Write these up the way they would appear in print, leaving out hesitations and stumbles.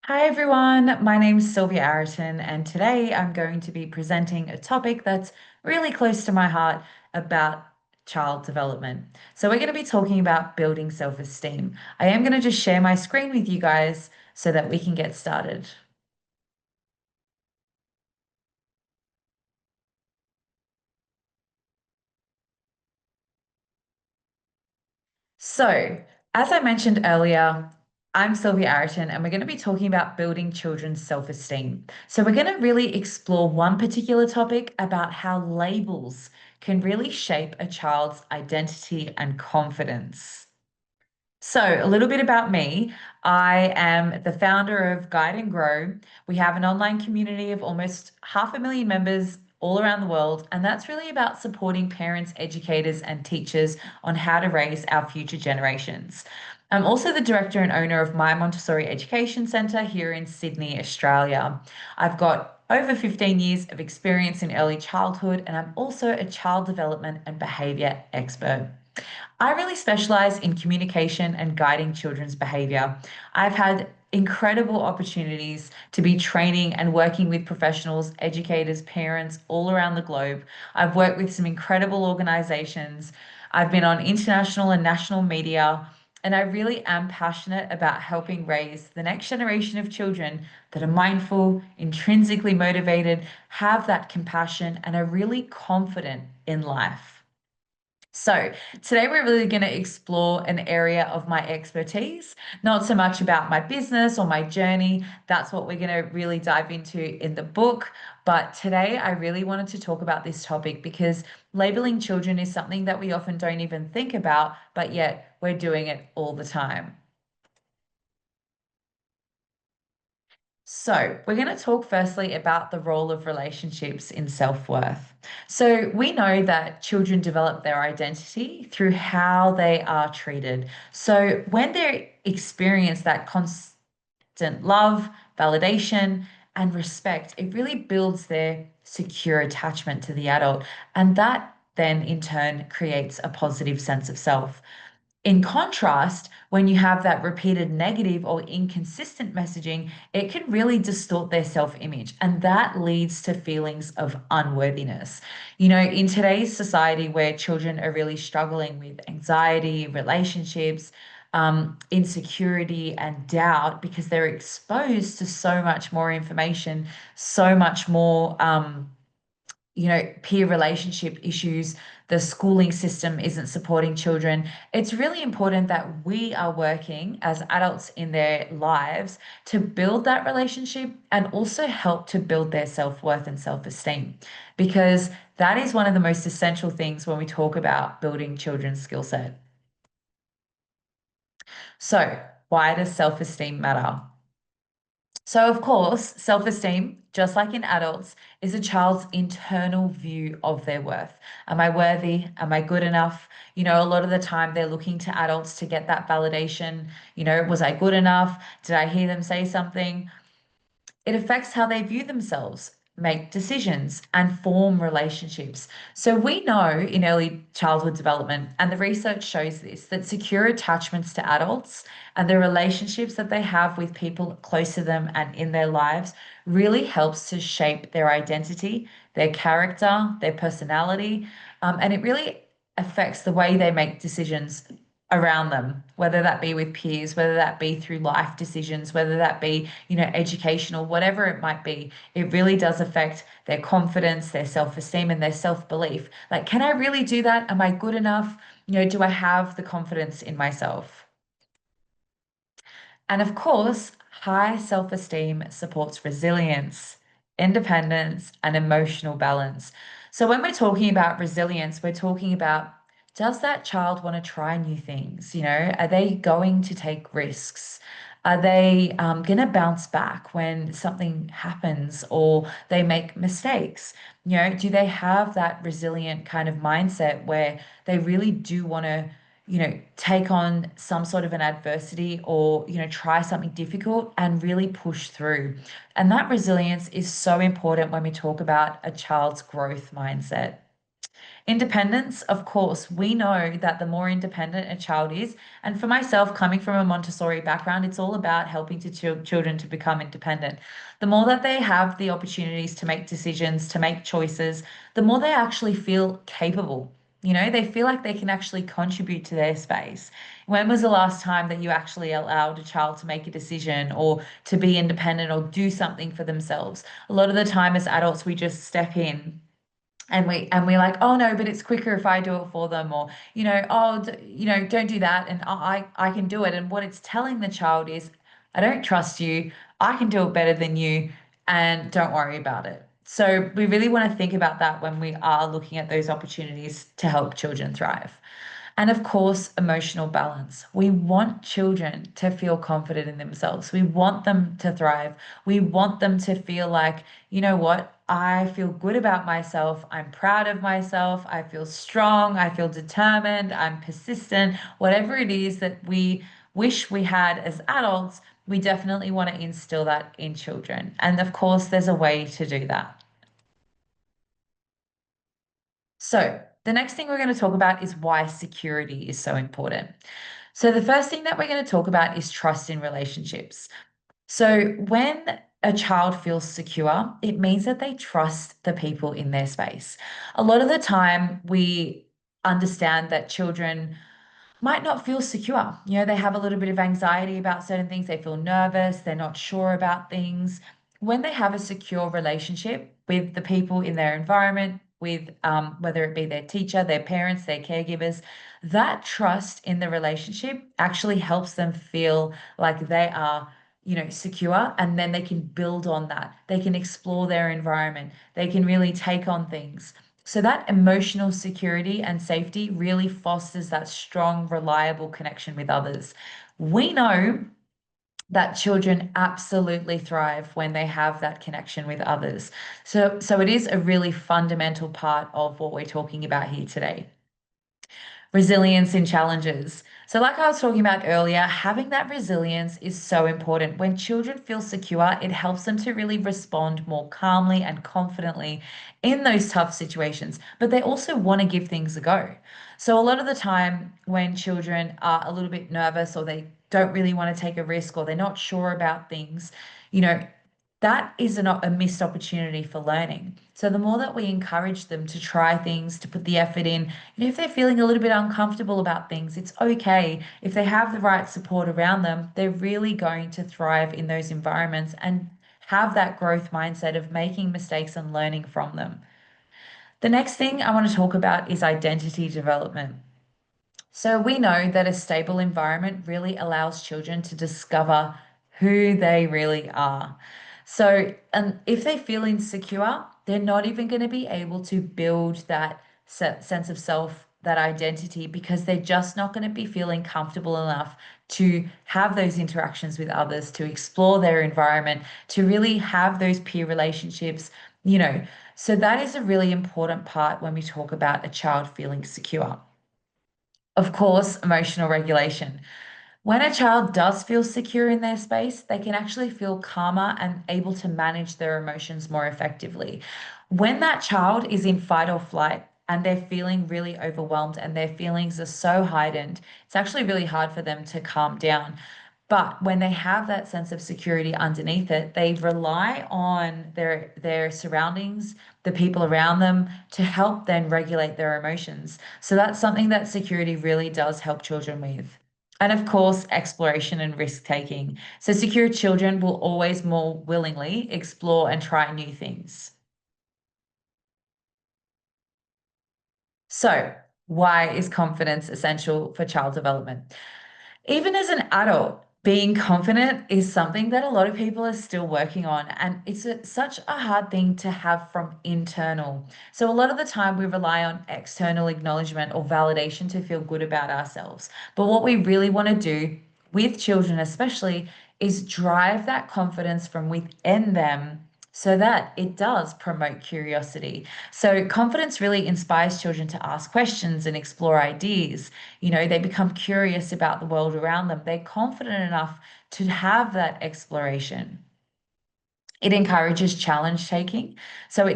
Hi everyone, my name is Sylvia Arotin, and today I'm going to be presenting a topic that's really close to my heart about child development. So, we're going to be talking about building self-esteem. I am going to just share my screen with you guys so that we can get started. So, as I mentioned earlier, I'm Sylvia Arotin, and we're going to be talking about building children's self-esteem. So, we're going to really explore one particular topic about how labels can really shape a child's identity and confidence. So, a little bit about me. I am the founder of Guide and Grow. We have an online community of almost 500,000 members all around the world, and that's really about supporting parents, educators, and teachers on how to raise our future generations. I'm also the director and owner of My Montessori Education Centre here in Sydney, Australia. I've got over 15 years of experience in early childhood, and I'm also a child development and behaviour expert. I really specialize in communication and guiding children's behavior. I've had incredible opportunities to be training and working with professionals, educators, parents all around the globe. I've worked with some incredible organizations. I've been on international and national media, and I really am passionate about helping raise the next generation of children that are mindful, intrinsically motivated, have that compassion, and are really confident in life. So, today we're really going to explore an area of my expertise, not so much about my business or my journey. That's what we're going to really dive into in the book. But today I really wanted to talk about this topic because labeling children is something that we often don't even think about, but yet we're doing it all the time. So, we're going to talk firstly about the role of relationships in self-worth. So, we know that children develop their identity through how they are treated. So, when they experience that constant love, validation, and respect, it really builds their secure attachment to the adult. And that then in turn creates a positive sense of self. In contrast, when you have that repeated negative or inconsistent messaging, it can really distort their self image. And that leads to feelings of unworthiness. In today's society where children are really struggling with anxiety, relationships, insecurity, and doubt because they're exposed to so much more information, so much more. Peer relationship issues, the schooling system isn't supporting children. It's really important that we are working as adults in their lives to build that relationship and also help to build their self-worth and self-esteem, because that is one of the most essential things when we talk about building children's skill set. So, why does self-esteem matter? So, of course, self esteem, just like in adults, is a child's internal view of their worth. Am I worthy? Am I good enough? A lot of the time they're looking to adults to get that validation. Was I good enough? Did I hear them say something? It affects how they view themselves, make decisions, and form relationships. So, we know in early childhood development, and the research shows this, that secure attachments to adults and the relationships that they have with people close to them and in their lives really helps to shape their identity, their character, their personality, and it really affects the way they make decisions around them, whether that be with peers, whether that be through life decisions, whether that be, educational, whatever it might be. It really does affect their confidence, their self-esteem, and their self-belief. Like, can I really do that? Am I good enough? Do I have the confidence in myself? And of course, high self-esteem supports resilience, independence, and emotional balance. So when we're talking about resilience, we're talking about, does that child want to try new things? Are they going to take risks? Are they going to bounce back when something happens or they make mistakes? Do they have that resilient kind of mindset where they really do want to take on some sort of an adversity or, try something difficult and really push through. And that resilience is so important when we talk about a child's growth mindset. Independence, of course, we know that the more independent a child is, and for myself, coming from a Montessori background, it's all about helping to children to become independent. The more that they have the opportunities to make decisions, to make choices, the more they actually feel capable. They feel like they can actually contribute to their space. When was the last time that you actually allowed a child to make a decision or to be independent or do something for themselves? A lot of the time as adults, we just step in and we're like, oh no, but it's quicker if I do it for them, or oh, don't do that, and I can do it. And what it's telling the child is, I don't trust you. I can do it better than you, and don't worry about it. So we really want to think about that when we are looking at those opportunities to help children thrive. And of course, emotional balance. We want children to feel confident in themselves. We want them to thrive. We want them to feel like, you know what? I feel good about myself. I'm proud of myself. I feel strong. I feel determined. I'm persistent. Whatever it is that we wish we had as adults, we definitely want to instill that in children. And of course, there's a way to do that. So, the next thing we're going to talk about is why security is so important. So, the first thing that we're going to talk about is trust in relationships. So, when a child feels secure, it means that they trust the people in their space. A lot of the time, we understand that children might not feel secure. They have a little bit of anxiety about certain things. They feel nervous. They're not sure about things. When they have a secure relationship with the people in their environment, with whether it be their teacher, their parents, their caregivers, that trust in the relationship actually helps them feel like they are, secure, and then they can build on that. They can explore their environment. They can really take on things. So that emotional security and safety really fosters that strong, reliable connection with others. We know that children absolutely thrive when they have that connection with others. So it is a really fundamental part of what we're talking about here today. Resilience in challenges. So, like I was talking about earlier, having that resilience is so important. When children feel secure, it helps them to really respond more calmly and confidently in those tough situations, but they also want to give things a go. So, a lot of the time, when children are a little bit nervous or they don't really want to take a risk or they're not sure about things, you know, that is a missed opportunity for learning. So the more that we encourage them to try things, to put the effort in, and if they're feeling a little bit uncomfortable about things, it's okay. If they have the right support around them, they're really going to thrive in those environments and have that growth mindset of making mistakes and learning from them. The next thing I want to talk about is identity development. So we know that a stable environment really allows children to discover who they really are. So, and if they feel insecure, they're not even going to be able to build that sense of self, that identity, because they're just not going to be feeling comfortable enough to have those interactions with others, to explore their environment, to really have those peer relationships, you know. So that is a really important part when we talk about a child feeling secure. Of course, emotional regulation. When a child does feel secure in their space, they can actually feel calmer and able to manage their emotions more effectively. When that child is in fight or flight and they're feeling really overwhelmed and their feelings are so heightened, it's actually really hard for them to calm down. But when they have that sense of security underneath it, they rely on their surroundings, the people around them, to help then regulate their emotions. So that's something that security really does help children with. And of course, exploration and risk taking. So secure children will always more willingly explore and try new things. So, why is confidence essential for child development? Even as an adult, being confident is something that a lot of people are still working on, and it's such a hard thing to have from internal. So, a lot of the time, we rely on external acknowledgement or validation to feel good about ourselves. But what we really want to do with children, especially, is drive that confidence from within them so that it does promote curiosity. So, confidence really inspires children to ask questions and explore ideas. They become curious about the world around them. They're confident enough to have that exploration. It encourages challenge taking. So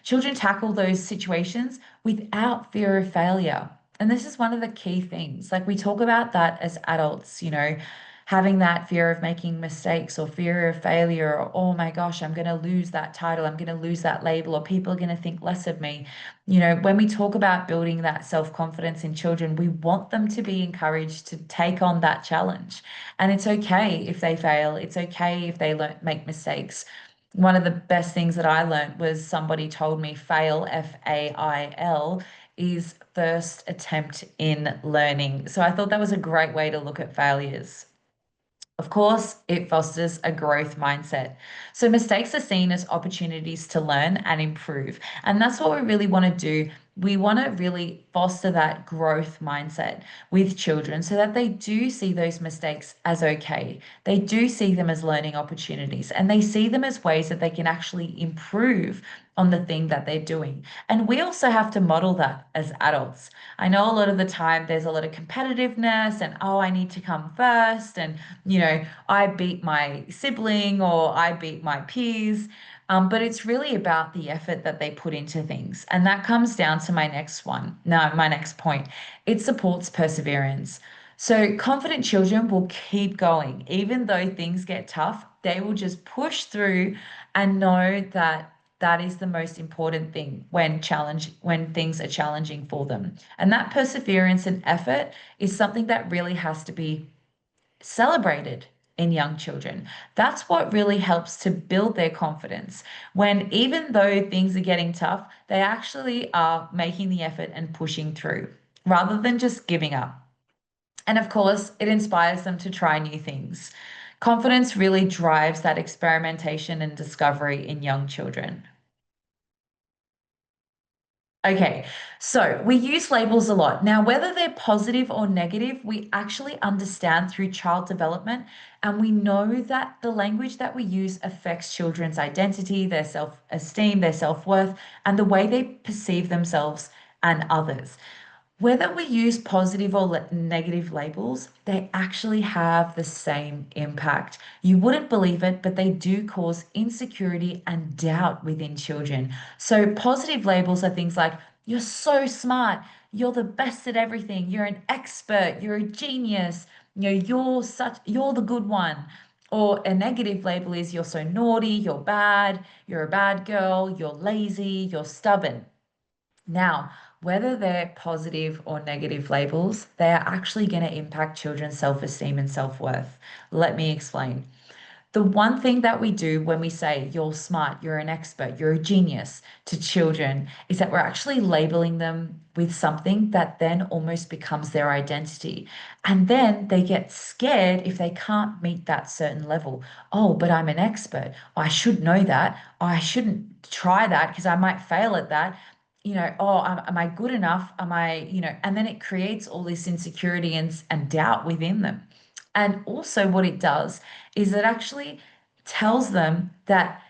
children tackle those situations without fear of failure. And this is one of the key things. Like we talk about that as adults, having that fear of making mistakes or fear of failure, or oh my gosh, I'm going to lose that title, I'm going to lose that label, or people are going to think less of me. When we talk about building that self-confidence in children, we want them to be encouraged to take on that challenge. And it's okay if they fail, it's okay if they make mistakes. One of the best things that I learned was somebody told me fail, FAIL, is first attempt in learning. So I thought that was a great way to look at failures. Of course, it fosters a growth mindset. So mistakes are seen as opportunities to learn and improve. And that's what we really want to do. We want to really foster that growth mindset with children so that they do see those mistakes as okay. They do see them as learning opportunities and they see them as ways that they can actually improve on the thing that they're doing. And we also have to model that as adults. I know a lot of the time there's a lot of competitiveness and, oh, I need to come first. And, I beat my sibling or I beat my peers. But it's really about the effort that they put into things. And that comes down to my next one. No, my next point. It supports perseverance. So confident children will keep going. Even though things get tough, they will just push through and know that that is the most important thing when things are challenging for them. And that perseverance and effort is something that really has to be celebrated in young children. That's what really helps to build their confidence. When even though things are getting tough, they actually are making the effort and pushing through rather than just giving up. And of course, it inspires them to try new things. Confidence really drives that experimentation and discovery in young children. Okay, so we use labels a lot. Now, whether they're positive or negative, we actually understand through child development, and we know that the language that we use affects children's identity, their self-esteem, their self-worth, and the way they perceive themselves and others. Whether we use positive or negative labels, they actually have the same impact. You wouldn't believe it, but they do cause insecurity and doubt within children. So, positive labels are things like, you're so smart, you're the best at everything, you're an expert, you're a genius, you're the good one. Or a negative label is, you're so naughty, you're bad, you're a bad girl, you're lazy, you're stubborn. Now, whether they're positive or negative labels, they are actually going to impact children's self esteem and self worth. Let me explain. The one thing that we do when we say you're smart, you're an expert, you're a genius to children is that we're actually labeling them with something that then almost becomes their identity. And then they get scared if they can't meet that certain level. Oh, but I'm an expert. I should know that. I shouldn't try that because I might fail at that. Oh, am I good enough? Am I, and then it creates all this insecurity and doubt within them. And also, what it does is it actually tells them that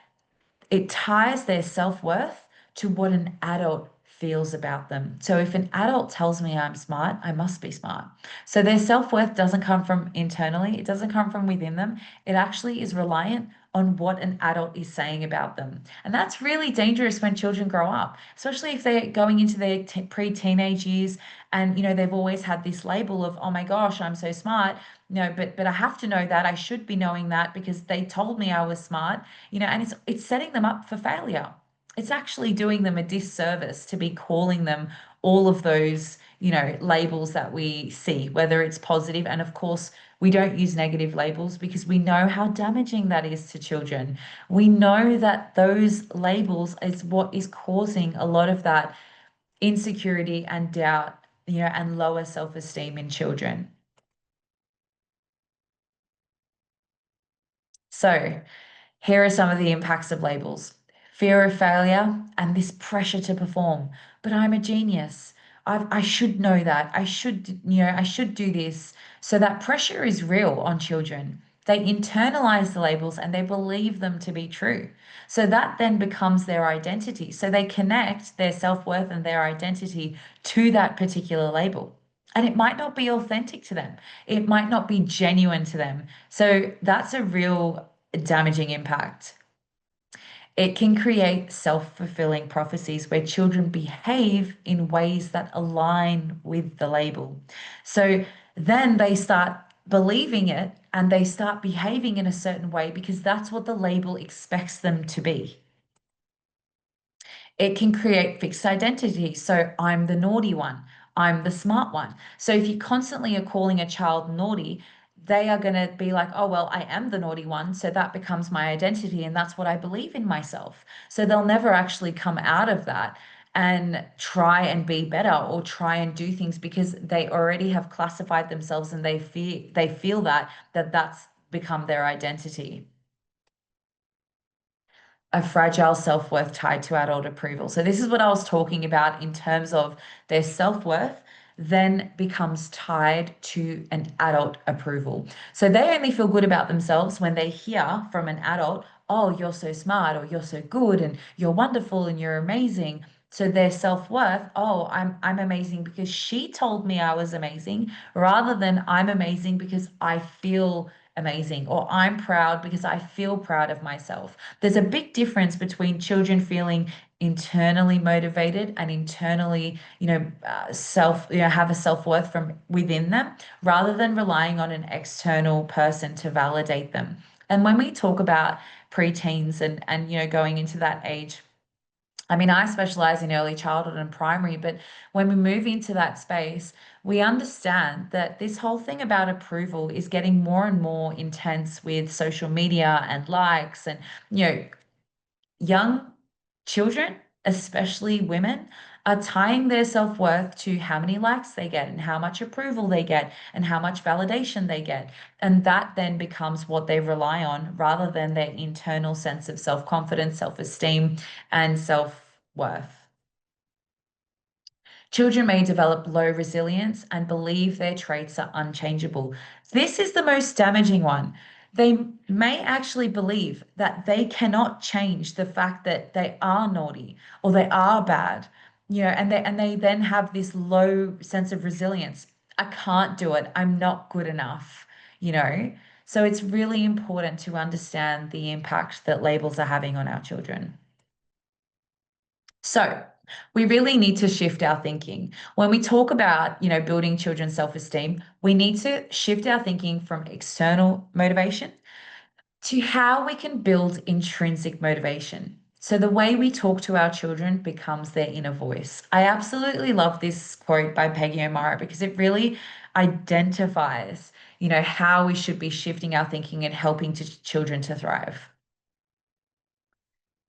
it ties their self-worth to what an adult feels about them. So if an adult tells me I'm smart, I must be smart. So their self-worth doesn't come from internally, it doesn't come from within them. It actually is reliant on what an adult is saying about them. And that's really dangerous when children grow up, especially if they're going into their pre-teenage years and they've always had this label of, oh my gosh, I'm so smart. No, but I have to know that. I should be knowing that because they told me I was smart, and it's setting them up for failure. It's actually doing them a disservice to be calling them all of those, labels that we see, whether it's positive, and of course, we don't use negative labels because we know how damaging that is to children. We know that those labels is what is causing a lot of that insecurity and doubt, and lower self-esteem in children. So, here are some of the impacts of labels: fear of failure and this pressure to perform. But I'm a genius. I should know that. I should do this. So that pressure is real on children. They internalize the labels and they believe them to be true. So that then becomes their identity. So they connect their self-worth and their identity to that particular label. And it might not be authentic to them. It might not be genuine to them. So that's a real damaging impact. It can create self-fulfilling prophecies where children behave in ways that align with the label. So then they start believing it and they start behaving in a certain way because that's what the label expects them to be. It can create fixed identity. So I'm the naughty one, I'm the smart one. So if you constantly are calling a child naughty, they are going to be like, oh, well, I am the naughty one. So that becomes my identity. And that's what I believe in myself. So they'll never actually come out of that and try and be better or try and do things because they already have classified themselves and they feel that that's become their identity. A fragile self-worth tied to adult approval. So this is what I was talking about in terms of their self-worth then becomes tied to an adult approval. So they only feel good about themselves when they hear from an adult, oh, you're so smart or you're so good and you're wonderful and you're amazing. So their self-worth, oh, I'm amazing because she told me I was amazing, rather than I'm amazing because I feel amazing or I'm proud because I feel proud of myself. There's a big difference between children feeling internally motivated and internally, have a self-worth from within them rather than relying on an external person to validate them. And when we talk about preteens and going into that age, I mean, I specialize in early childhood and primary, but when we move into that space, we understand that this whole thing about approval is getting more and more intense with social media and likes and, you know, young children, especially women, are tying their self-worth to how many likes they get and how much approval they get and how much validation they get. And that then becomes what they rely on rather than their internal sense of self-confidence, self-esteem, and self-worth. Children may develop low resilience and believe their traits are unchangeable. This is the most damaging one. They may actually believe that they cannot change the fact that they are naughty or they are bad, and they then have this low sense of resilience. I can't do it. I'm not good enough, you know. So it's really important to understand the impact that labels are having on our children. So we really need to shift our thinking. When we talk about, building children's self-esteem, we need to shift our thinking from external motivation to how we can build intrinsic motivation. So the way we talk to our children becomes their inner voice. I absolutely love this quote by Peggy O'Mara because it really identifies, how we should be shifting our thinking and helping children to thrive.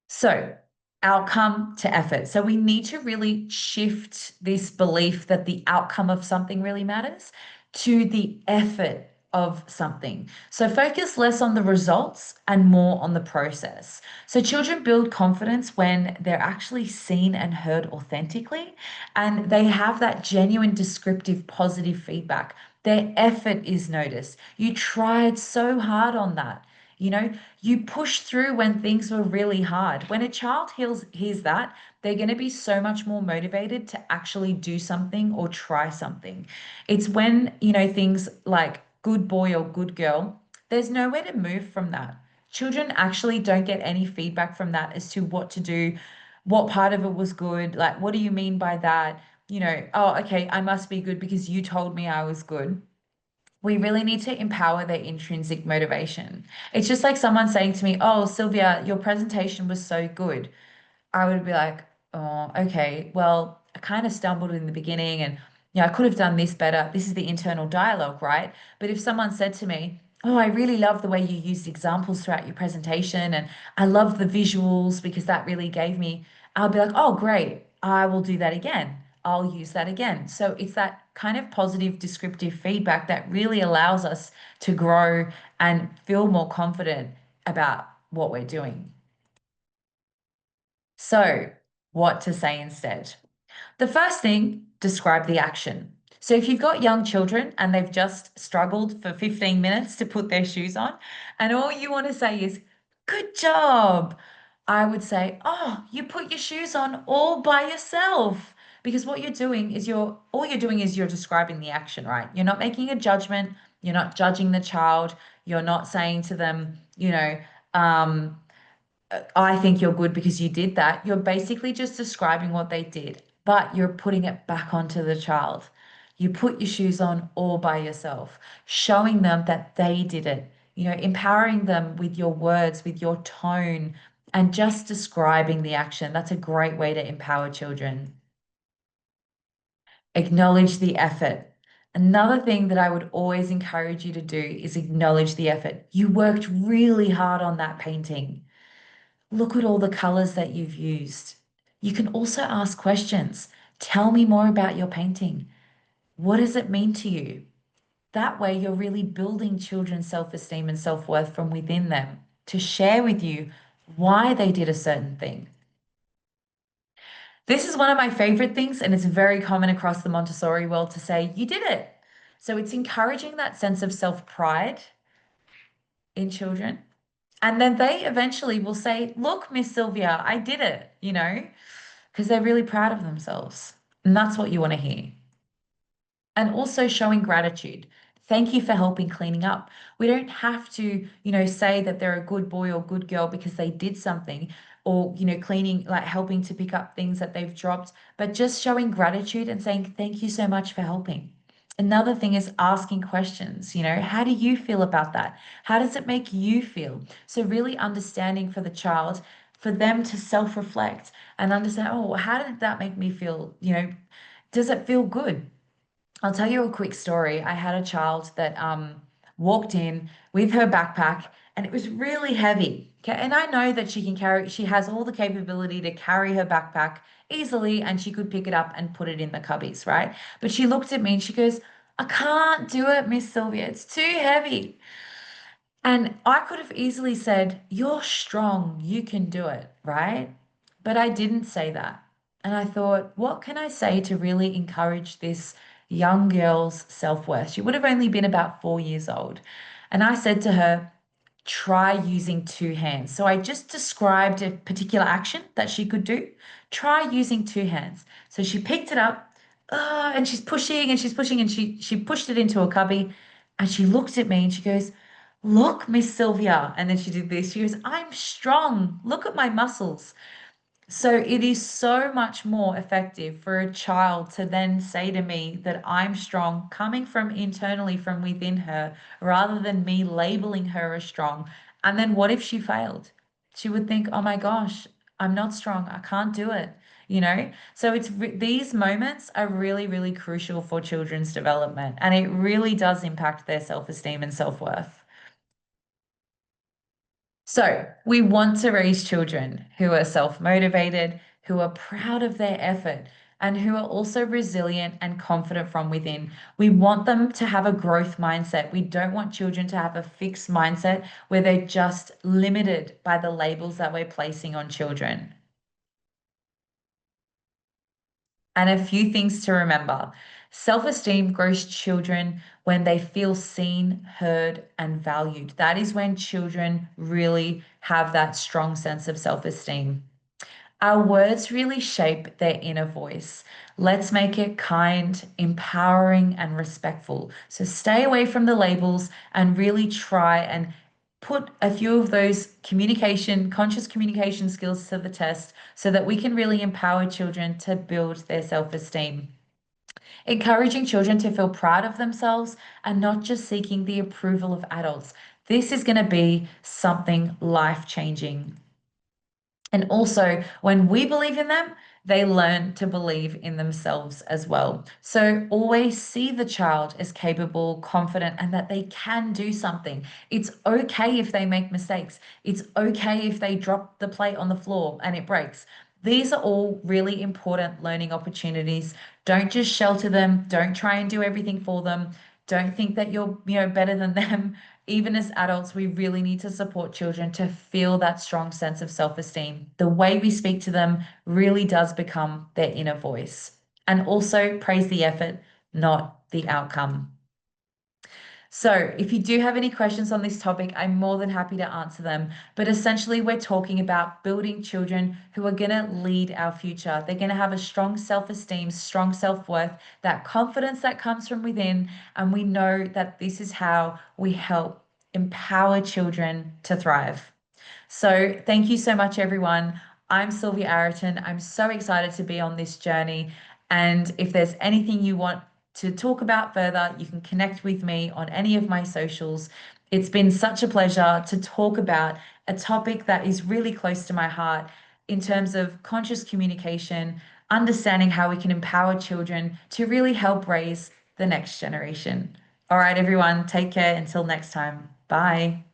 So, outcome to effort. So, we need to really shift this belief that the outcome of something really matters to the effort of something. So, focus less on the results and more on the process. So, children build confidence when they're actually seen and heard authentically and they have that genuine, descriptive, positive feedback. Their effort is noticed. You tried so hard on that. You know, you push through when things were really hard. When a child hears that, they're going to be so much more motivated to actually do something or try something. It's when, things like good boy or good girl, there's nowhere to move from that. Children actually don't get any feedback from that as to what to do, what part of it was good, like, what do you mean by that? Oh, okay, I must be good because you told me I was good. We really need to empower their intrinsic motivation. It's just like someone saying to me, oh, Sylvia, your presentation was so good. I would be like, oh, okay, well, I kind of stumbled in the beginning and I could have done this better. This is the internal dialogue, right? But if someone said to me, oh, I really love the way you used examples throughout your presentation and I love the visuals because that really gave me, I'll be like, oh, great, I will do that again. I'll use that again. So it's that kind of positive descriptive feedback that really allows us to grow and feel more confident about what we're doing. So, what to say instead? The first thing, describe the action. So, if you've got young children and they've just struggled for 15 minutes to put their shoes on, and all you want to say is, good job, I would say, oh, you put your shoes on all by yourself. Because what you're doing is you're describing the action, right? You're not making a judgment, you're not judging the child, you're not saying to them, um, I think you're good because you did that. You're basically just describing what they did, but you're putting it back onto the child. You put your shoes on all by yourself, showing them that they did it, empowering them with your words, with your tone, and just describing the action. That's a great way to empower children. Acknowledge the effort. Another thing that I would always encourage you to do is acknowledge the effort. You worked really hard on that painting. Look at all the colors that you've used. You can also ask questions. Tell me more about your painting. What does it mean to you? That way, you're really building children's self-esteem and self-worth from within them to share with you why they did a certain thing. This is one of my favorite things, and it's very common across the Montessori world to say, you did it. So it's encouraging that sense of self-pride in children. And then they eventually will say, look, Miss Sylvia, I did it, because they're really proud of themselves. And that's what you want to hear. And also showing gratitude. Thank you for helping cleaning up. We don't have to, say that they're a good boy or good girl because they did something or, cleaning, like helping to pick up things that they've dropped, but just showing gratitude and saying, thank you so much for helping. Another thing is asking questions, how do you feel about that? How does it make you feel? So really understanding for the child, for them to self-reflect and understand, oh, how did that make me feel? Does it feel good? I'll tell you a quick story. I had a child that walked in with her backpack and it was really heavy. Okay. And I know that she has all the capability to carry her backpack easily and she could pick it up and put it in the cubbies, right? But she looked at me and she goes, I can't do it, Miss Sylvia. It's too heavy. And I could have easily said, you're strong, you can do it, right? But I didn't say that. And I thought, what can I say to really encourage this young girl's self-worth? She would have only been about 4 years old. And I said to her, try using two hands. So I just described a particular action that she could do. Try using two hands. So she picked it up, and she's pushing and she's pushing, and she pushed it into a cubby, and she looked at me and she goes, "Look, Miss Sylvia." And then she did this. She goes, "I'm strong. Look at my muscles." So it is so much more effective for a child to then say to me that I'm strong, coming from internally from within her, rather than me labeling her as strong. And then what if she failed? She would think, oh my gosh, I'm not strong. I can't do it. So these moments are really, really crucial for children's development, and it really does impact their self-esteem and self-worth. So, we want to raise children who are self motivated, who are proud of their effort, and who are also resilient and confident from within. We want them to have a growth mindset. We don't want children to have a fixed mindset where they're just limited by the labels that we're placing on children. And a few things to remember. Self-esteem grows children when they feel seen, heard, and valued. That is when children really have that strong sense of self-esteem. Our words really shape their inner voice. Let's make it kind, empowering, and respectful. So stay away from the labels and really try and put a few of those conscious communication skills to the test so that we can really empower children to build their self-esteem. Encouraging children to feel proud of themselves and not just seeking the approval of adults. This is going to be something life-changing. And also, when we believe in them, they learn to believe in themselves as well. So always see the child as capable, confident, and that they can do something. It's okay if they make mistakes. It's okay if they drop the plate on the floor and it breaks. These are all really important learning opportunities. Don't just shelter them. Don't try and do everything for them. Don't think that you're, better than them. Even as adults, we really need to support children to feel that strong sense of self-esteem. The way we speak to them really does become their inner voice. And also praise the effort, not the outcome. So, if you do have any questions on this topic, I'm more than happy to answer them. But essentially, we're talking about building children who are going to lead our future. They're going to have a strong self-esteem, strong self-worth, that confidence that comes from within. And we know that this is how we help empower children to thrive. So thank you so much, everyone. I'm Sylvia Arotin. I'm so excited to be on this journey. And if there's anything you want to talk about further, you can connect with me on any of my socials. It's been such a pleasure to talk about a topic that is really close to my heart in terms of conscious communication, understanding how we can empower children to really help raise the next generation. All right, everyone, take care until next time. Bye.